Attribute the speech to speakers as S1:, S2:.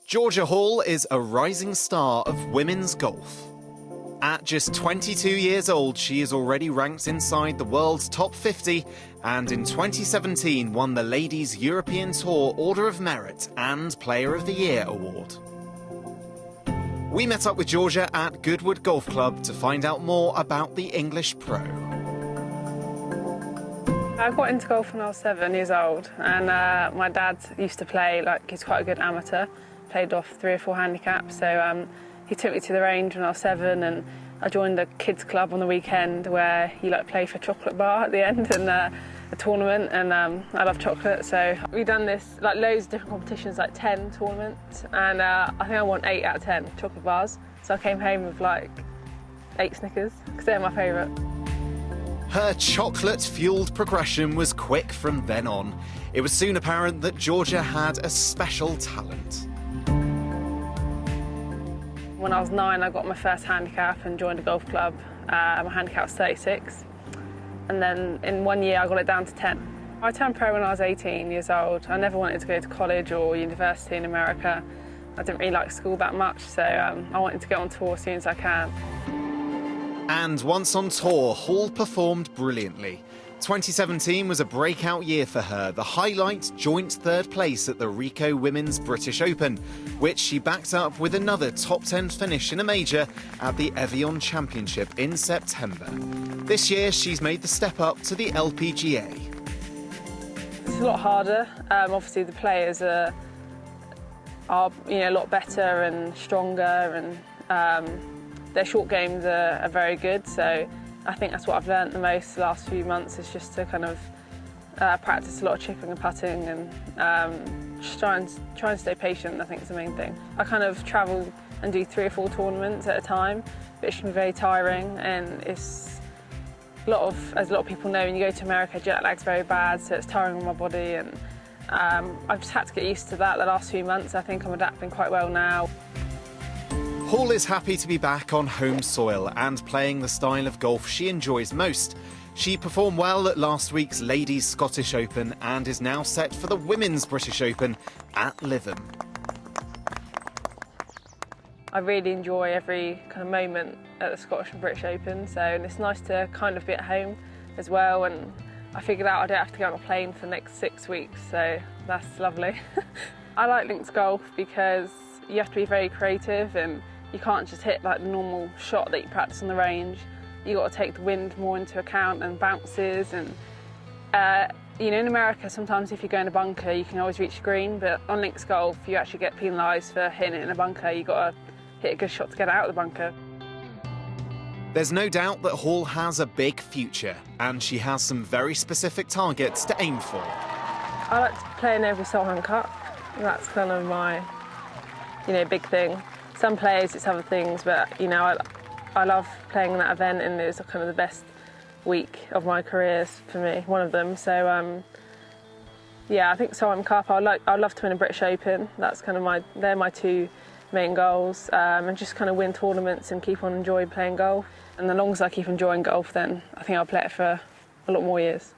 S1: Georgia Hall is a rising star of women's golf. At just 22 years old, she is already ranked inside the world's top 50 and in 2017 won the Ladies European Tour Order of Merit and Player of the Year award. We met up with Georgia at Goodwood Golf Club to find out more about the English pro.
S2: I got into golf when I was 7 years old, and my dad used to play, he's quite a good amateur, played off 3 or 4 handicaps, so he took me to the range when I was 7, and I joined a kids club on the weekend where you play for a chocolate bar at the end and a tournament, and I love chocolate, so we've done this loads of different competitions, 10 tournaments, and I think I won 8 out of 10 chocolate bars, so I came home with 8 Snickers because they're my favourite.
S1: Her chocolate-fueled progression was quick from then on. It was soon apparent that Georgia had a special talent.
S2: When I was 9, I got my first handicap and joined a golf club. My handicap was 36. And then in 1 year, I got it down to 10. I turned pro when I was 18 years old. I never wanted to go to college or university in America. I didn't really like school that much, so I wanted to get on tour as soon as I can.
S1: And once on tour, Hall performed brilliantly. 2017 was a breakout year for her, the highlight joint 3rd place at the Rico Women's British Open, which she backed up with another top 10 finish in a major at the Evian Championship in September. This year, she's made the step up to the LPGA.
S2: It's a lot harder. Obviously, the players are a lot better and stronger, and their short games are very good, so I think that's what I've learnt the most the last few months, is just to kind of practice a lot of chipping and putting, and just try and stay patient. I think is the main thing. I kind of travel and do 3 or 4 tournaments at a time, but it can be very tiring, and it's as a lot of people know, when you go to America, jet lag's very bad, so it's tiring on my body, and I've just had to get used to that the last few months. I think I'm adapting quite well now.
S1: Hall is happy to be back on home soil and playing the style of golf she enjoys most. She performed well at last week's Ladies Scottish Open and is now set for the Women's British Open at Lytham.
S2: I really enjoy every kind of moment at the Scottish and British Open, and it's nice to kind of be at home as well, and I figured out I don't have to get on a plane for the next 6 weeks, so that's lovely. I like links golf because you have to be very creative, and you can't just hit the normal shot that you practice on the range. You've got to take the wind more into account and bounces, and in America sometimes if you go in a bunker you can always reach the green, but on links golf you actually get penalised for hitting it in a bunker. You've got to hit a good shot to get out of the bunker.
S1: There's no doubt that Hall has a big future, and she has some very specific targets to aim for.
S2: I like to play in every Solheim Cup. That's kind of my big thing. Some players it's other things, but I love playing in that event, and it was kind of the best week of my career for me, one of them. So I think Solheim Cup. I'd love to win a British Open. That's kind of they're my 2 main goals, and just kind of win tournaments and keep on enjoying playing golf. And as long as I keep enjoying golf, then I think I'll play it for a lot more years.